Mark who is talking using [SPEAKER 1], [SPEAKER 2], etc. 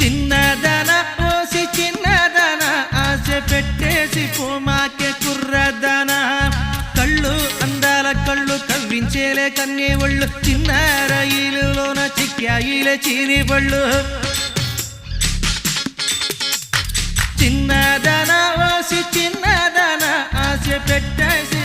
[SPEAKER 1] చిన్నదన OC చిన్నదన ఆశ పెట్టేసి పోమాకే కుర్రదన కళ్ళు అందాల కళ్ళు కవ్వించేలే కన్నే ఒళ్ళు చిన్న రైలులోన చిక్కాయిలే చీని పళ్ళు చిన్నదన ఓసి చిన్నదన ఆశ పెట్టేసి